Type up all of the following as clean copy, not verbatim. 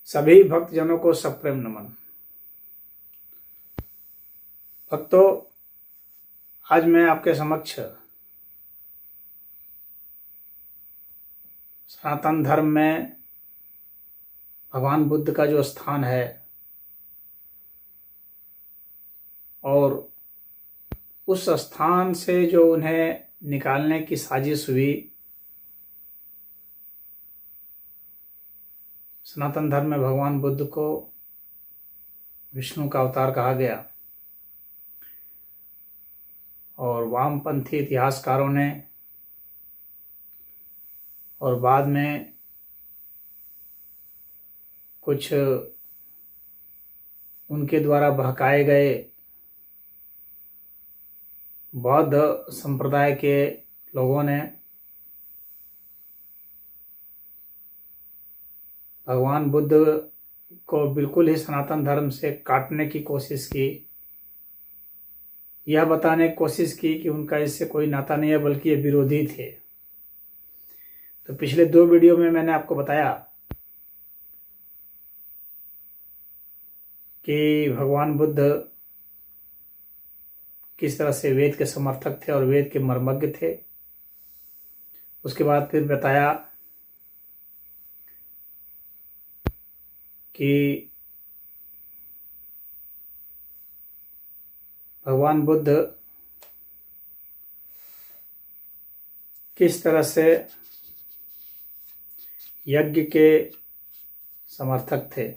सभी भक्तजनों को सप्रेम नमन। भक्तों, आज मैं आपके समक्ष सनातन धर्म में भगवान बुद्ध का जो स्थान है और उस स्थान से जो उन्हें निकालने की साजिश हुई, सनातन धर्म में भगवान बुद्ध को विष्णु का अवतार कहा गया और वामपंथी इतिहासकारों ने और बाद में कुछ उनके द्वारा बहकाए गए बौद्ध संप्रदाय के लोगों ने भगवान बुद्ध को बिल्कुल ही सनातन धर्म से काटने की कोशिश की, यह बताने की कोशिश की कि उनका इससे कोई नाता नहीं है बल्कि ये विरोधी थे। तो पिछले 2 वीडियो में मैंने आपको बताया कि भगवान बुद्ध किस तरह से वेद के समर्थक थे और वेद के मर्मज्ञ थे। उसके बाद फिर बताया कि भगवान बुद्ध किस तरह से यज्ञ के समर्थक थे।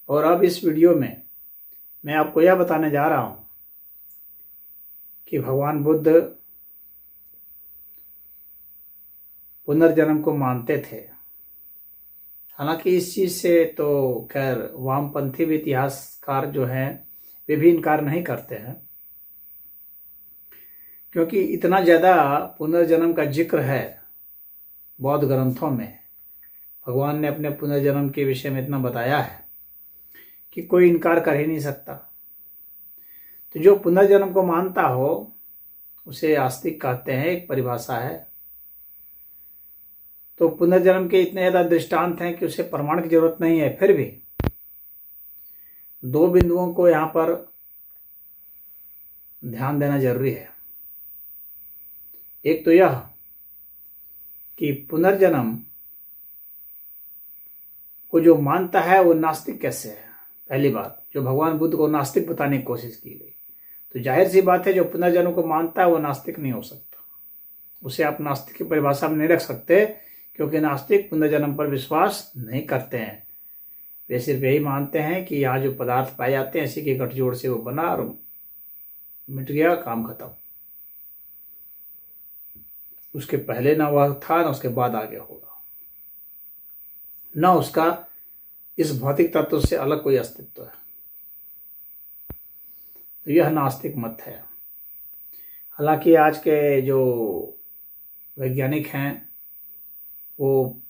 और अब इस वीडियो में मैं आपको यह बताने जा रहा हूं कि भगवान बुद्ध पुनर्जन्म को मानते थे। हालांकि इस चीज से तो खैर वामपंथी भी इतिहासकार जो हैं वे भी इनकार नहीं करते हैं, क्योंकि इतना ज़्यादा पुनर्जन्म का जिक्र है बौद्ध ग्रंथों में। भगवान ने अपने पुनर्जन्म के विषय में इतना बताया है कि कोई इनकार कर ही नहीं सकता। तो जो पुनर्जन्म को मानता हो उसे आस्तिक कहते हैं, एक परिभाषा है। तो पुनर्जन्म के इतने ज़्यादा दृष्टांत हैं कि उसे प्रमाण की जरूरत नहीं है। फिर भी 2 बिंदुओं को यहाँ पर ध्यान देना जरूरी है। एक तो यह कि पुनर्जन्म को जो मानता है वो नास्तिक कैसे है। पहली बात, जो भगवान बुद्ध को नास्तिक बताने की कोशिश की गई, तो जाहिर सी बात है जो पुनर्जन्म को मानता है वो नास्तिक नहीं हो सकता। उसे आप नास्तिक की परिभाषा में नहीं रख सकते, क्योंकि नास्तिक पुनर्जन्म पर विश्वास नहीं करते हैं। वे सिर्फ यही मानते हैं कि यहाँ जो पदार्थ पाए जाते हैं इसी के गठजोड़ से वो बना और मिट गया, काम खत्म। उसके पहले ना वह था, ना उसके बाद आगे होगा, ना उसका इस भौतिक तत्व से अलग कोई अस्तित्व है। तो यह नास्तिक मत है। हालांकि आज के जो वैज्ञानिक हैं वो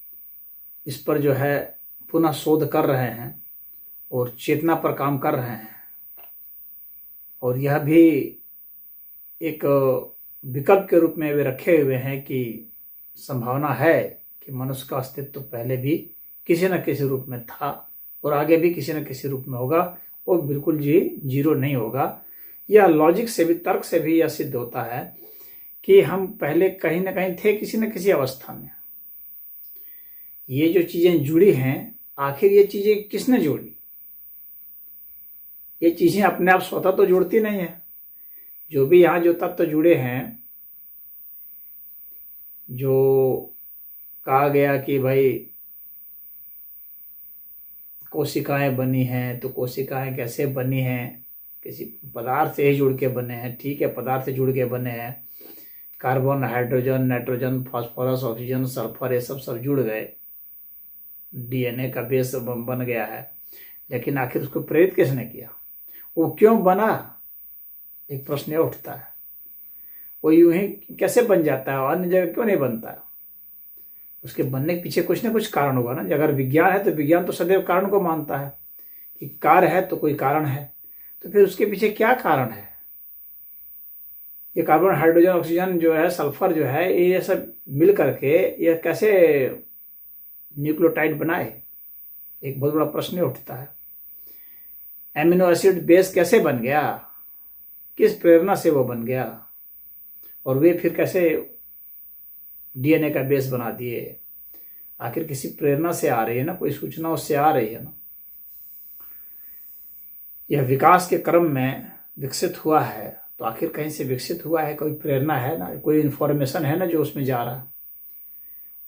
इस पर जो है पुनः शोध कर रहे हैं और चेतना पर काम कर रहे हैं, और यह भी एक विकल्प के रूप में वे रखे हुए हैं कि संभावना है कि मनुष्य का अस्तित्व पहले भी किसी न किसी रूप में था और आगे भी किसी न किसी रूप में होगा। वो बिल्कुल जीरो नहीं होगा। यह लॉजिक से भी, तर्क से भी यह सिद्ध होता है कि हम पहले कहीं ना कहीं थे किसी न किसी अवस्था में। ये जो चीज़ें जुड़ी हैं, आखिर ये चीज़ें किसने जोड़ी? ये चीज़ें अपने आप स्वतः तो जुड़ती नहीं है। जो भी यहाँ जो तत्व जुड़े हैं, जो कहा गया कि भाई कोशिकाएं बनी हैं, तो कोशिकाएं कैसे बनी हैं? किसी पदार्थ से ही जुड़ के बने हैं। ठीक है, पदार्थ से जुड़ के बने हैं। Carbon, hydrogen, nitrogen, phosphorus, oxygen, sulphur, ये सब जुड़ गए, डीएनए का बेस बन गया है। लेकिन आखिर उसको प्रेरित किसने किया? वो क्यों बना? एक प्रश्न उठता है। वो यूं ही कैसे बन जाता है और अन्य जगह क्यों नहीं बनता? उसके बनने के पीछे कुछ ना कुछ कारण होगा ना। अगर विज्ञान है तो विज्ञान तो सदैव कारण को मानता है कि कार्य है तो कोई कारण है। तो फिर उसके पीछे क्या कारण है? ये कार्बन, हाइड्रोजन, ऑक्सीजन जो है, सल्फर जो है, ये सब मिल करके ये कैसे न्यूक्लियोटाइड बनाए? एक बहुत बड़ा प्रश्न उठता है। एमिनो एसिड बेस कैसे बन गया, किस प्रेरणा से वो बन गया, और वे फिर कैसे डीएनए का बेस बना दिए। आखिर किसी प्रेरणा से आ रही है ना, कोई सूचना उससे आ रही है ना। यह विकास के क्रम में विकसित हुआ है, तो आखिर कहीं से विकसित हुआ है, कोई प्रेरणा है ना, कोई इन्फॉर्मेशन है ना जो उसमें जा रहा है।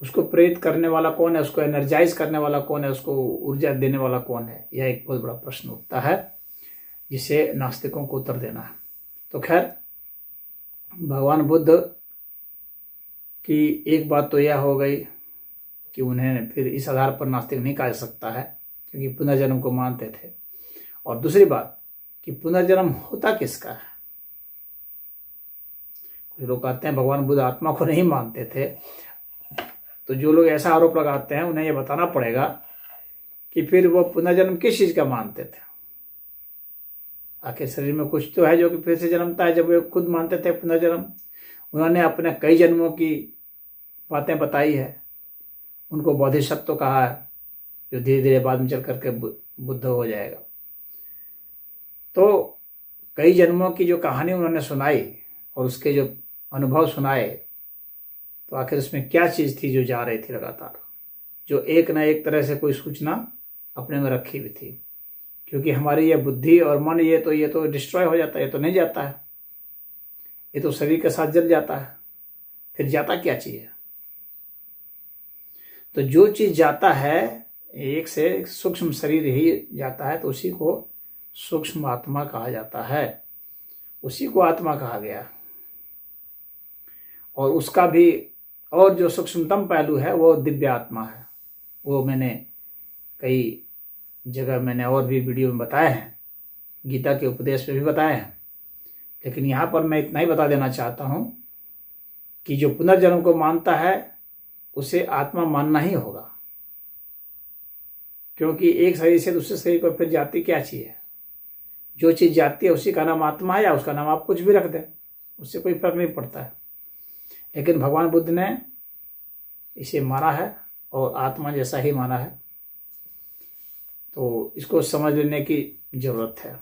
उसको प्रेरित करने वाला कौन है, उसको एनर्जाइज करने वाला कौन है, उसको ऊर्जा देने वाला कौन है, यह एक बहुत बड़ा प्रश्न उठता है जिसे नास्तिकों को उत्तर देना है। तो खैर, भगवान बुद्ध की एक बात तो यह हो गई कि उन्हें फिर इस आधार पर नास्तिक नहीं कहा जा सकता है, क्योंकि पुनर्जन्म को मानते थे। और दूसरी बात कि पुनर्जन्म होता किसका है। कुछ लोग कहते हैं भगवान बुद्ध आत्मा को नहीं मानते थे, तो जो लोग ऐसा आरोप लगाते हैं उन्हें यह बताना पड़ेगा कि फिर वो पुनर्जन्म किस चीज का मानते थे। आखिर शरीर में कुछ तो है जो कि फिर से जन्मता है। जब वे खुद मानते थे पुनर्जन्म, उन्होंने अपने कई जन्मों की बातें बताई है, उनको बोधिसत्व कहा है, जो धीरे धीरे बाद में चल करके बुद्ध हो जाएगा। तो कई जन्मों की जो कहानी उन्होंने सुनाई और उसके जो अनुभव सुनाए, तो आखिर उसमें क्या चीज़ थी जो जा रही थी लगातार, जो एक न एक तरह से कोई सूचना अपने में रखी हुई थी। क्योंकि हमारी ये बुद्धि और मन ये तो डिस्ट्रॉय हो जाता है, ये तो नहीं जाता है, ये तो शरीर के साथ जल जाता है। फिर जाता क्या चीज़ है? तो जो चीज़ जाता है, एक से सूक्ष्म शरीर ही जाता है, तो उसी को सूक्ष्म आत्मा कहा जाता है, उसी को आत्मा कहा गया। और उसका भी और जो सूक्ष्मतम पहलू है वो दिव्य आत्मा है। वो मैंने कई जगह मैंने और भी वीडियो में बताए हैं, गीता के उपदेश में भी बताए हैं, लेकिन यहाँ पर मैं इतना ही बता देना चाहता हूँ कि जो पुनर्जन्म को मानता है उसे आत्मा मानना ही होगा। क्योंकि एक शरीर से दूसरे शरीर को फिर जाती क्या चीज़ है? जो चीज़ जाती है उसी का नाम आत्मा है, या उसका नाम आप कुछ भी रख दें, उससे कोई फर्क नहीं पड़ता है। लेकिन भगवान बुद्ध ने इसे माना है और आत्मा जैसा ही माना है, तो इसको समझ लेने की जरूरत है।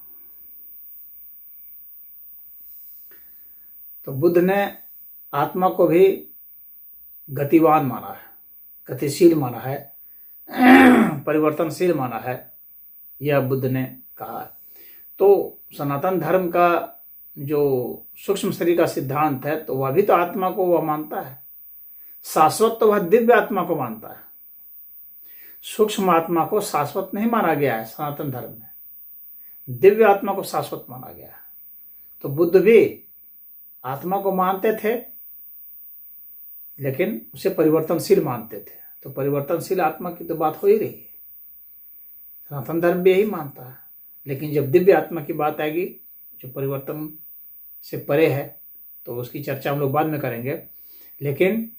तो बुद्ध ने आत्मा को भी गतिवान माना है, गतिशील माना है, परिवर्तनशील माना है, यह बुद्ध ने कहा है। तो सनातन धर्म का जो सूक्ष्म शरीर का सिद्धांत है, तो वह भी तो आत्मा को वह मानता है। शाश्वत तो वह दिव्य आत्मा को मानता है, सूक्ष्म आत्मा को शाश्वत नहीं माना गया है। सनातन धर्म में दिव्य आत्मा को शाश्वत माना गया है। तो बुद्ध भी आत्मा को मानते थे, लेकिन उसे परिवर्तनशील मानते थे। तो परिवर्तनशील आत्मा की तो बात हो ही रही है, सनातन धर्म भी यही मानता है। लेकिन जब दिव्य आत्मा की बात आएगी, जो परिवर्तन से परे है, तो उसकी चर्चा हम लोग बाद में करेंगे, लेकिन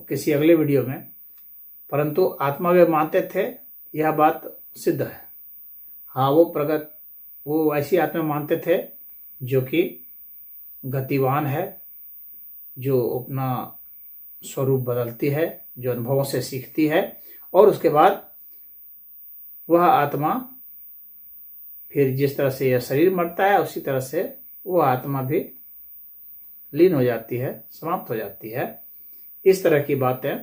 किसी अगले वीडियो में। परंतु आत्मा वे मानते थे, यह बात सिद्ध है। हाँ, वो ऐसी आत्मा मानते थे जो कि गतिवान है, जो अपना स्वरूप बदलती है, जो अनुभवों से सीखती है, और उसके बाद वह आत्मा फिर जिस तरह से यह शरीर मरता है, उसी तरह से वह आत्मा भी लीन हो जाती है, समाप्त हो जाती है। इस तरह की बातें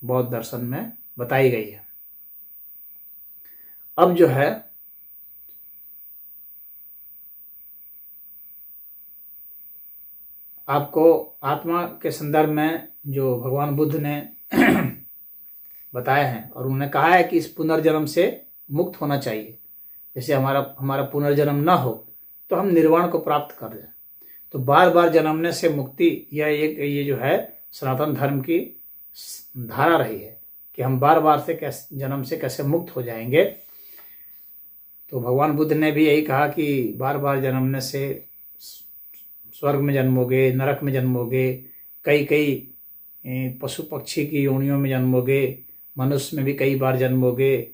बौद्ध दर्शन में बताई गई है। अब जो है आपको आत्मा के संदर्भ में जो भगवान बुद्ध ने बताया है, और उन्होंने कहा है कि इस पुनर्जन्म से मुक्त होना चाहिए। जैसे हमारा पुनर्जन्म न हो तो हम निर्वाण को प्राप्त कर जाए। तो बार बार जन्मने से मुक्ति, ये जो है सनातन धर्म की धारा रही है कि हम बार बार से जन्म से कैसे मुक्त हो जाएंगे। तो भगवान बुद्ध ने भी यही कहा कि बार बार जन्मने से स्वर्ग में जन्मोगे, नरक में जन्मोगे, कई पशु पक्षी की योनियों में जन्मोगे, मनुष्य में भी कई बार जन्मोगे,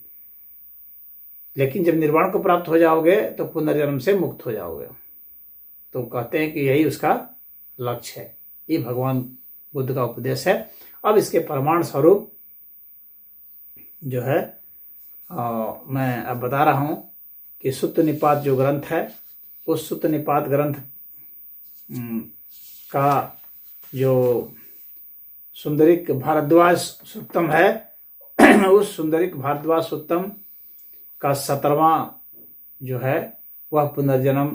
लेकिन जब निर्वाण को प्राप्त हो जाओगे तो पुनर्जन्म से मुक्त हो जाओगे। तो कहते हैं कि यही उसका लक्ष्य है। ये भगवान बुद्ध का उपदेश है। अब इसके प्रमाण स्वरूप जो है मैं अब बता रहा हूँ कि सुत्त निपात जो ग्रंथ है, उस सुत्त निपात ग्रंथ का जो सुंदरिक भारद्वाज सुत्तम है, उस सुंदरिक भारद्वाज सुत्तम का 17वां जो है वह पुनर्जन्म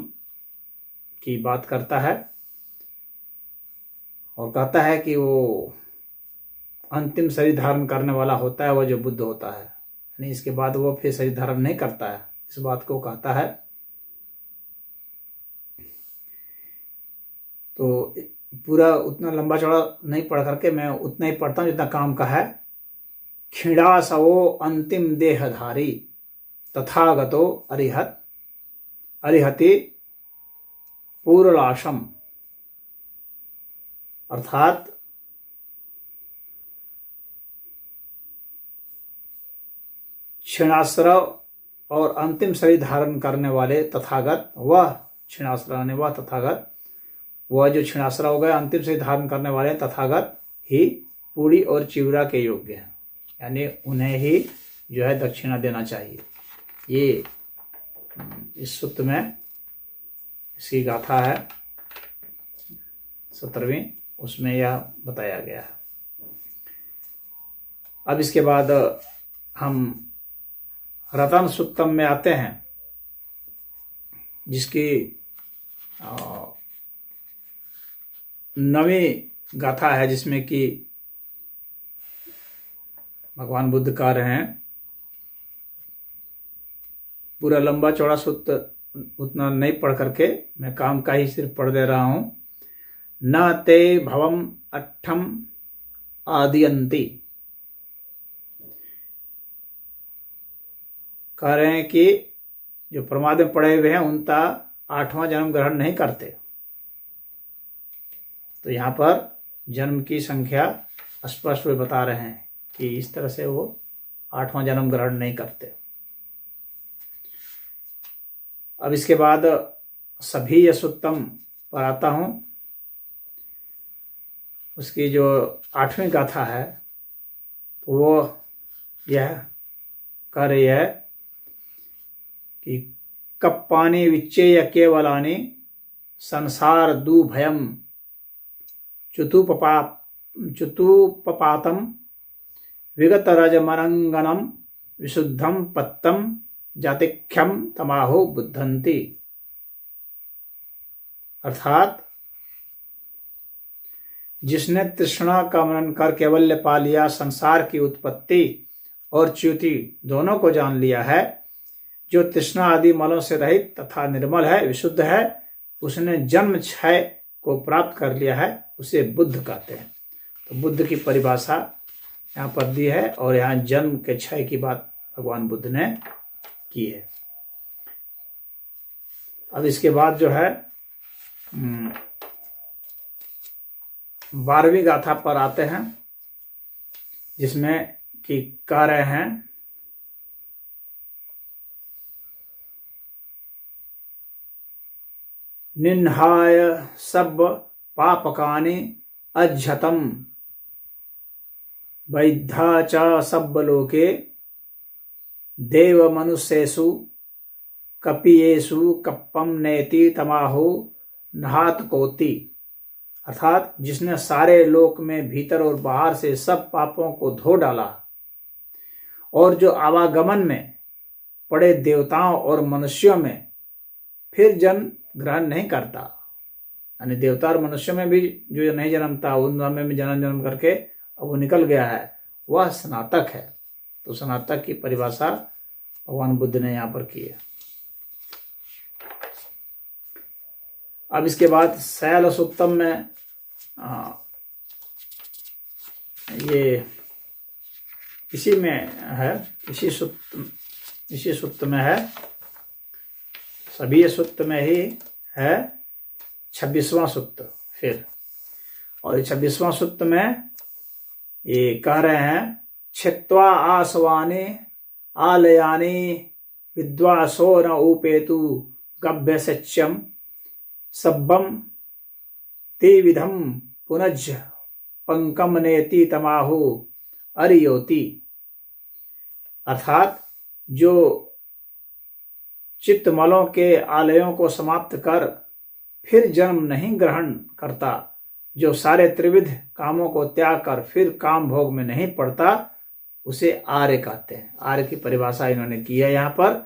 की बात करता है और कहता है कि वो अंतिम शरीर धारण करने वाला होता है, वह जो बुद्ध होता है, यानी इसके बाद वो फिर शरीर धारण नहीं करता है, इस बात को कहता है। तो पूरा उतना लंबा चौड़ा नहीं पढ़ करके मैं उतना ही पढ़ता हूँ जितना काम का है। क्षीणासवो अंतिम देहधारी तथागतो अरिहति पूर्वलाशम, अर्थात क्षीणाश्रव और अंतिम शरीर धारण करने वाले तथागत, वह क्षीणाश्रव वह तथागत, वह जो क्षीणाश्रव हो गए अंतिम शरीर धारण करने वाले तथागत ही पूरी और चिवरा के योग्य हैं, यानी उन्हें ही जो है दक्षिणा देना चाहिए। ये इस सूत्र में इसकी गाथा है 17वीं, उसमें यह बताया गया है। अब इसके बाद हम रतन सुत्तम में आते हैं, जिसकी 9वीं गाथा है, जिसमें कि भगवान बुद्ध कह रहे हैं। पूरा लंबा चौड़ा सूत्र उतना नहीं पढ़ करके मैं काम का ही सिर्फ पढ़ दे रहा हूं। न ते भवम अट्ठम आदियंती, कह रहे हैं कि जो प्रमाद में पड़े हुए हैं उनका 8वां जन्म ग्रहण नहीं करते। तो यहाँ पर जन्म की संख्या स्पष्ट वे बता रहे हैं कि इस तरह से वो 8वां जन्म ग्रहण नहीं करते। अब इसके बाद सभी यशोत्तम पर आता हूँ। उसकी जो 8वीं गाथा है वो यह कह रही है कि कप्पानि विच्चेय केवलानि संसार दुभयम चुतुपपातम विगतरजमरंगनम विशुद्धम पत्तम जातिख्यम तमाहो बुद्धंती, अर्थात जिसने तृष्णा का मनन कर कैवल्य पा लिया, संसार की उत्पत्ति और च्युति दोनों को जान लिया है, जो तृष्णा आदि मलों से रहित तथा निर्मल है, विशुद्ध है, उसने जन्म क्षय को प्राप्त कर लिया है, उसे बुद्ध कहते हैं। तो बुद्ध की परिभाषा यहाँ पर दी है और यहाँ जन्म के क्षय की बात भगवान बुद्ध ने की है। अब इसके बाद जो है 12वीं गाथा पर आते हैं, जिसमें कि कह रहे हैं निन्हाय सब पापकानि अज्झतम वैद्धा च सब लोके देव मनुष्येषु कपियेषु कप्पम नेति तमाहु नहात कोति, अर्थात जिसने सारे लोक में भीतर और बाहर से सब पापों को धो डाला और जो आवागमन में पड़े देवताओं और मनुष्यों में फिर जन्म ग्रहण नहीं करता, यानी देवता और मनुष्य में भी जो नहीं जन्मता उनमें भी जन्म करके अब वो निकल गया है, वह स्नातक है। तो स्नातक की परिभाषा भगवान बुद्ध ने यहाँ पर की है। अब इसके बाद शैल सुत्तम में ये इसी में है, इसी सूत्र में है, सभी सूत्र में ही है 26वां सूत्र फिर। और 26वां सूत्र में ये कह रहे हैं छित्वा आसवाने आलयाने विद्वासो न उपेतु गभ्य सच्यम सब्बम ते विधम पुनज पंकम नेति तमाहु अरियोति, अर्थात जो चित्तमलों के आलयों को समाप्त कर फिर जन्म नहीं ग्रहण करता, जो सारे त्रिविध कामों को त्याग कर फिर काम भोग में नहीं पड़ता, उसे आर्य कहते हैं। आर्य की परिभाषा इन्होंने की है यहाँ पर।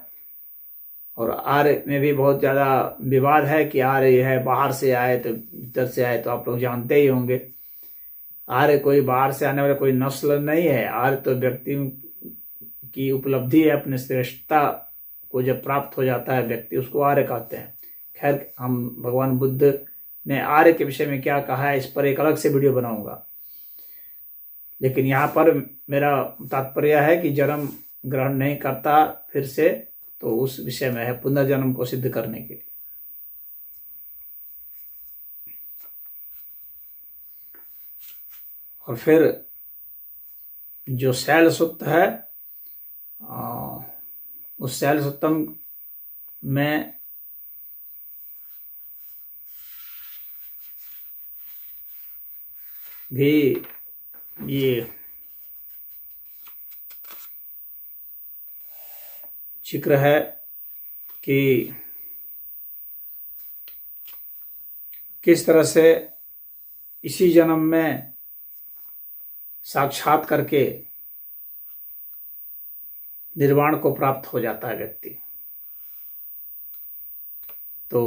और आर्य में भी बहुत ज़्यादा विवाद है कि आर्य है बाहर से आए तो भीतर से आए, तो आप लोग जानते ही होंगे। आर्य कोई बाहर से आने वाला कोई नस्ल नहीं है। आर्य तो व्यक्ति की उपलब्धि है, अपने श्रेष्ठता को जब प्राप्त हो जाता है व्यक्ति, उसको आर्य कहते हैं। खैर, हम भगवान बुद्ध ने आर्य के विषय में क्या कहा है इस पर एक अलग से वीडियो बनाऊंगा। लेकिन यहाँ पर मेरा तात्पर्य है कि जन्म ग्रहण नहीं करता फिर से, तो उस विषय में है पुनर्जन्म को सिद्ध करने के लिए। और फिर जो शैल सुक्त है, उस शैल सुत्तम में भी ये जिक्र है कि किस तरह से इसी जन्म में साक्षात करके निर्वाण को प्राप्त हो जाता है व्यक्ति। तो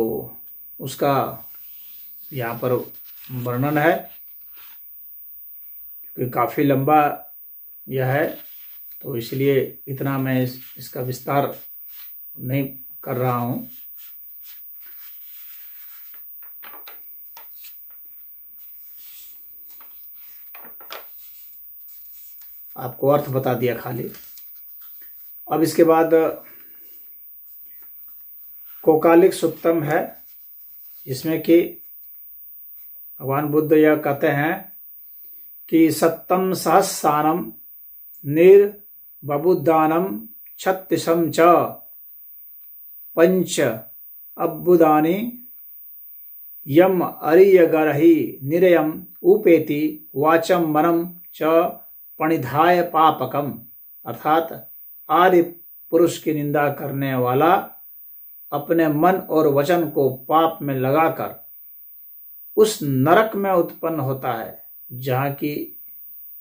उसका यहाँ पर वर्णन है, क्योंकि काफ़ी लंबा यह है, तो इसलिए इतना मैं इसका विस्तार नहीं कर रहा हूँ। आपको अर्थ बता दिया खाली। अब इसके बाद कोकालिक सुत्तम है, जिसमें कि भगवान बुद्ध यह कहते हैं कि सत्तम सहस्रानम निर्बबुदानम छत्तीसम च पंच अब्बुदानी यम अरियगरहि निरयम उपेति वाचम मनम च पणिधाय पापकम। अर्थात आर्य पुरुष की निंदा करने वाला अपने मन और वचन को पाप में लगाकर उस नरक में उत्पन्न होता है जहाँ की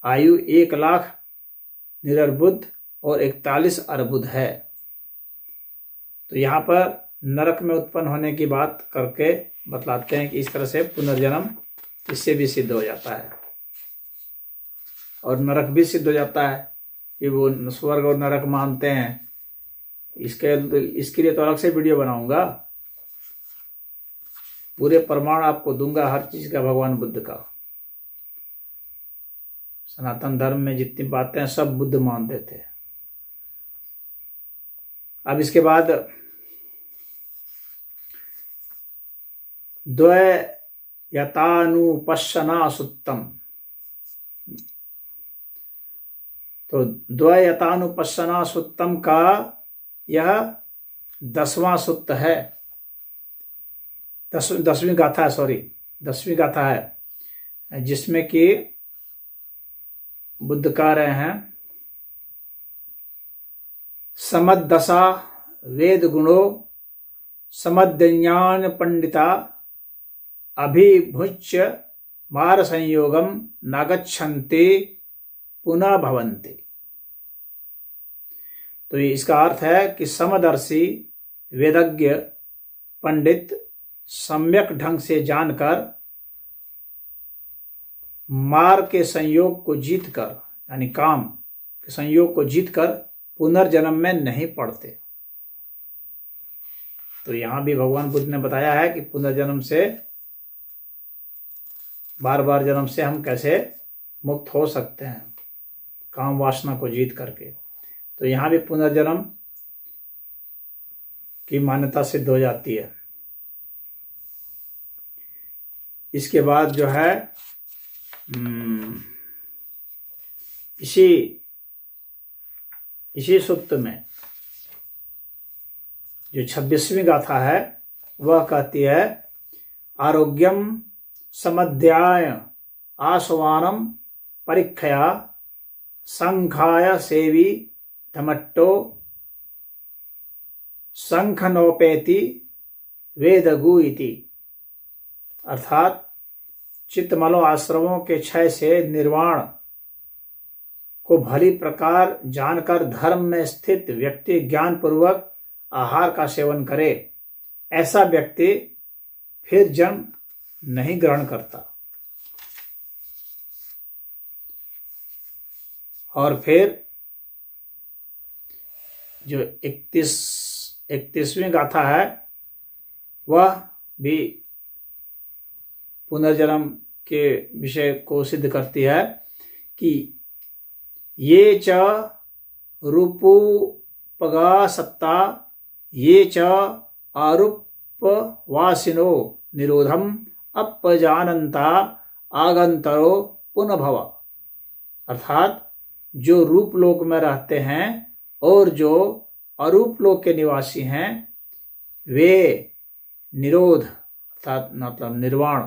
आयु 1,00,000 निरर्बुद और 41 अर्बुद है। तो यहाँ पर नरक में उत्पन्न होने की बात करके बतलाते हैं कि इस तरह से पुनर्जन्म इससे भी सिद्ध हो जाता है, और नरक भी सिद्ध हो जाता है कि वो स्वर्ग और नरक मानते हैं। इसके लिए तो अलग से वीडियो बनाऊंगा, पूरे प्रमाण आपको दूंगा हर चीज का भगवान बुद्ध का। सनातन धर्म में जितनी बातें हैं सब बुद्ध मानते थे। अब इसके बाद द्वयतानुपश्यना सुत्तम। तो द्वयतानुपश्यना सुत्तम का यह 10वां सुत्त है, 10वीं गाथा है, 10वीं गाथा है, जिसमें कि बुद्ध कह रहे हैं समदशा वेद गुणो समद्ज्ञान पंडिता अभिभुच्य मार संयोगम नागच्छन्ते पुनः भवन्ति। तो इसका अर्थ है कि समदर्शी वेदज्ञ पंडित सम्यक ढंग से जानकर मार के संयोग को जीतकर, यानी काम के संयोग को जीतकर पुनर्जन्म में नहीं पड़ते। तो यहां भी भगवान बुद्ध ने बताया है कि पुनर्जन्म से, बार बार जन्म से हम कैसे मुक्त हो सकते हैं काम वासना को जीत करके। तो यहां भी पुनर्जन्म की मान्यता सिद्ध हो जाती है। इसके बाद जो है इसी सुत्त में जो 26वीं गाथा है वह कहती है आरोग्यम समध्याय आसवानम परीक्षया संखाय सेवी धमट्टो शंख नोपेति वेदगु इति, अर्थात चित्तमलो आश्रमों के क्षय से निर्वाण को भली प्रकार जानकर धर्म में स्थित व्यक्ति ज्ञान पूर्वक आहार का सेवन करे, ऐसा व्यक्ति फिर जन्म नहीं ग्रहण करता। और फिर जो 31वीं गाथा है वह भी पुनर्जन्म के विषय को सिद्ध करती है कि ये च रूपोपगा सत्ता ये च आरूपवासिनो निरोधम अपजानन्ता आगंतरो पुनः भव, अर्थात जो रूप लोक में रहते हैं और जो अरूप लोक के निवासी हैं वे निरोध अर्थात मतलब निर्वाण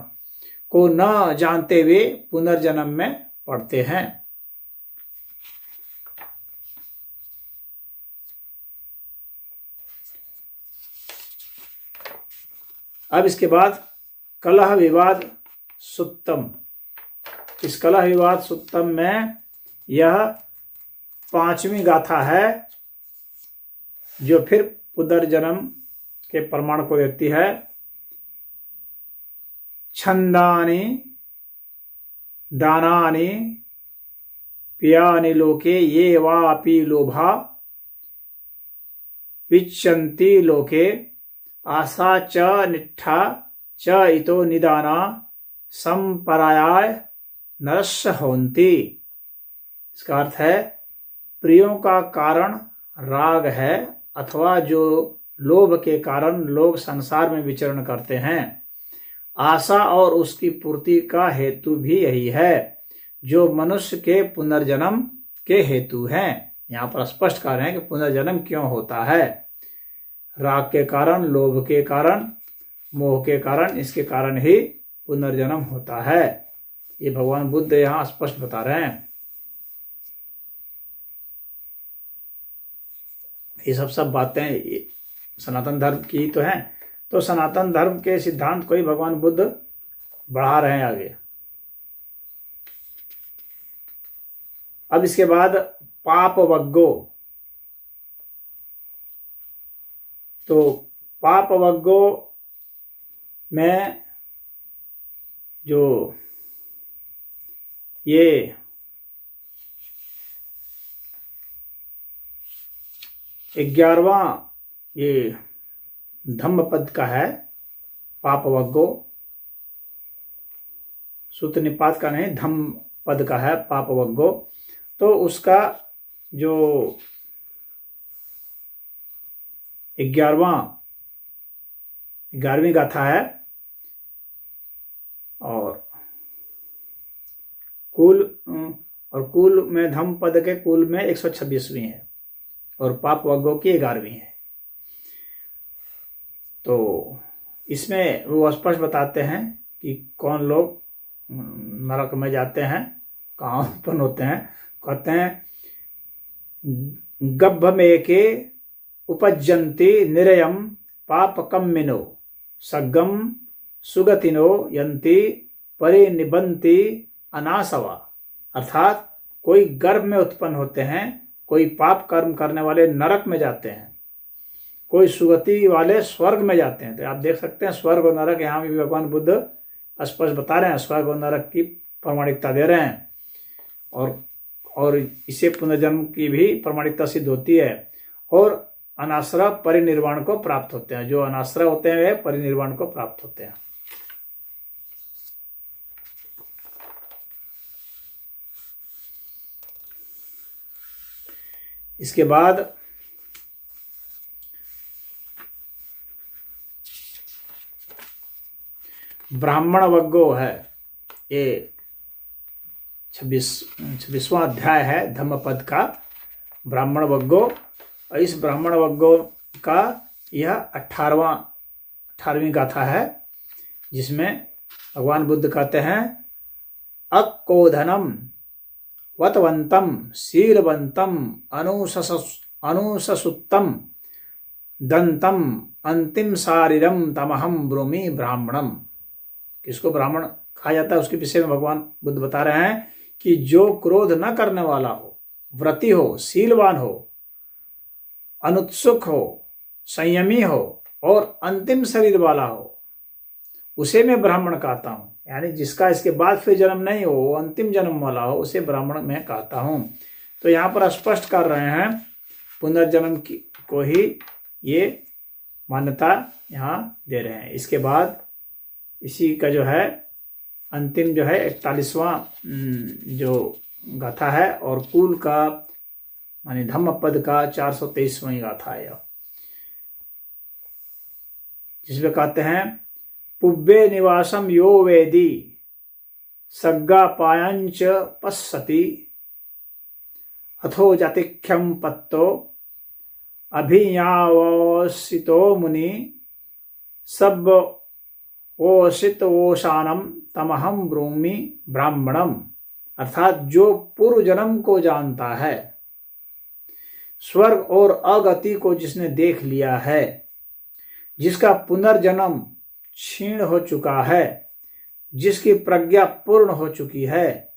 को न जानते हुए पुनर्जन्म में पड़ते हैं। अब इसके बाद कलह विवाद सुत्तम, इस कलह विवाद सुत्तम में यह 5वीं गाथा है जो फिर पुनर्जन्म के प्रमाण को देती है। छंदानि दानानि पियानि लोके ये वापि लोभा विच्यन्ति लोके आशा च निष्ठा च इतो निदाना संपरायाय नरस्य होन्ति। इसका अर्थ है प्रियों का कारण राग है अथवा जो लोभ के कारण लोग संसार में विचरण करते हैं। आशा और उसकी पूर्ति का हेतु भी यही है जो मनुष्य के पुनर्जन्म के हेतु हैं। यहाँ पर स्पष्ट कर रहे हैं कि पुनर्जन्म क्यों होता है, राग के कारण, लोभ के कारण, मोह के कारण, इसके कारण ही पुनर्जन्म होता है। ये भगवान बुद्ध यहाँ स्पष्ट बता रहे हैं। ये सब बातें सनातन धर्म की तो हैं, तो सनातन धर्म के सिद्धांत को ही भगवान बुद्ध बढ़ा रहे हैं आगे। अब इसके बाद पाप वग्गो, तो पाप वग्गो में जो ये 11वां ये धम्म पद का है, पाप वग्गो, सूत्र निपात का नहीं, धम्म पद का है पाप वग्गो। तो उसका जो 11वीं गाथा है और कुल में धम्म पद के कुल में 126वीं है और पाप वग्गो की 11वीं है। तो इसमें वो स्पष्ट बताते हैं कि कौन लोग नरक में जाते हैं, कहाँ उत्पन्न होते हैं। कहते हैं गब्भ में के उपज्जन्ति निरयम पापकम्मिनो सग्गम सुगतिनो यन्ति परिनिबन्ति अनासवा, अर्थात कोई गर्भ में उत्पन्न होते हैं, कोई पाप कर्म करने वाले नरक में जाते हैं, कोई सुगति वाले स्वर्ग में जाते हैं। तो आप देख सकते हैं स्वर्ग और नरक यहाँ भी भगवान बुद्ध स्पष्ट बता रहे हैं, स्वर्ग और नरक की प्रमाणिकता दे रहे हैं और इससे पुनर्जन्म की भी प्रमाणिकता सिद्ध होती है। और अनाश्रय परिनिर्वाण को प्राप्त होते हैं, जो अनाश्रय होते हैं वे परिनिर्वाण को प्राप्त होते हैं। इसके बाद ब्राह्मण वग्गो है, ये 26वां अध्याय है धम्म पद का, ब्राह्मण वग्गो। और इस ब्राह्मण वग्गो का यह 18वीं गाथा है जिसमें भगवान बुद्ध कहते हैं अक्कोधनम वतवंतम शीलवंतम अनुससुत्तम दंतम अंतिम शारीरम तमहम ब्रूमि ब्राह्मणम। किसको ब्राह्मण कहा जाता है उसके विषय में भगवान बुद्ध बता रहे हैं कि जो क्रोध न करने वाला हो, व्रती हो, शीलवान हो, अनुत्सुक हो, संयमी हो और अंतिम शरीर वाला हो, उसे मैं ब्राह्मण कहता हूं। यानी जिसका इसके बाद फिर जन्म नहीं हो, वो अंतिम जन्म वाला हो, उसे ब्राह्मण मैं कहता हूं। तो यहाँ पर स्पष्ट कर रहे हैं पुनर्जन्म की को ही ये मान्यता यहाँ दे रहे हैं। इसके बाद इसी का जो है अंतिम जो है 41वां जो गाथा है और कुल का माने धम्मपद का 423वां गाथा है, जिसमें कहते हैं पुब्बे निवासम यो वेदी सग्गा पायंच पश्यति अथो जातिख्यम पत्तो अभियावसितो मुनि सब ओषित ओशानम तमहम ब्रूमि ब्राह्मणम। अर्थात जो पूर्व जन्म को जानता है, स्वर्ग और अगति को जिसने देख लिया है, जिसका पुनर्जन्म क्षीण हो चुका है, जिसकी प्रज्ञा पूर्ण हो चुकी है,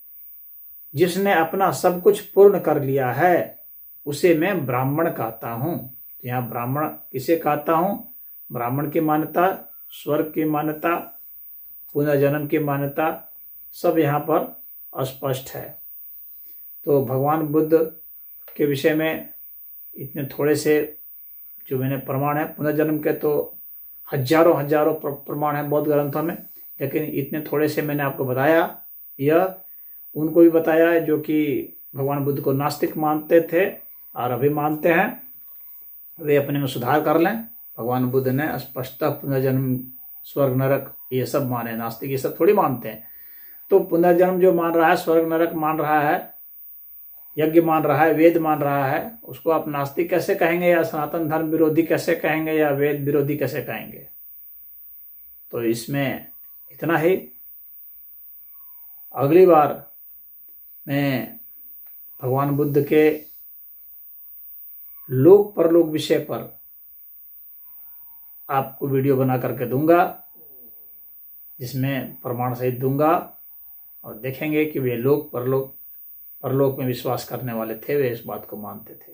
जिसने अपना सब कुछ पूर्ण कर लिया है, उसे मैं ब्राह्मण कहता हूं। यहाँ ब्राह्मण किसे कहता हूं? ब्राह्मण की मान्यता, स्वर्ग की मान्यता, पुनर्जन्म की मान्यता सब यहाँ पर स्पष्ट है। तो भगवान बुद्ध के विषय में इतने थोड़े से जो मैंने प्रमाण है, पुनर्जन्म के तो हजारों प्रमाण हैं बौद्ध ग्रंथों में, लेकिन इतने थोड़े से मैंने आपको बताया। यह उनको भी बताया जो कि भगवान बुद्ध को नास्तिक मानते थे और अभी मानते हैं, वे अपने में सुधार कर लें। भगवान बुद्ध ने स्पष्टतः पुनर्जन्म, स्वर्ग नरक ये सब माने, नास्तिक ये सब थोड़ी मानते हैं। तो पुनर्जन्म जो मान रहा है, स्वर्ग नरक मान रहा है, यज्ञ मान रहा है, वेद मान रहा है, उसको आप नास्तिक कैसे कहेंगे, या सनातन धर्म विरोधी कैसे कहेंगे, या वेद विरोधी कैसे कहेंगे? तो इसमें इतना ही। अगली बार मैं भगवान बुद्ध के लोक परलोक विषय पर आपको वीडियो बना करके दूंगा, जिसमें प्रमाण सहित दूंगा, और देखेंगे कि वे लोक परलोक में विश्वास करने वाले थे, वे इस बात को मानते थे।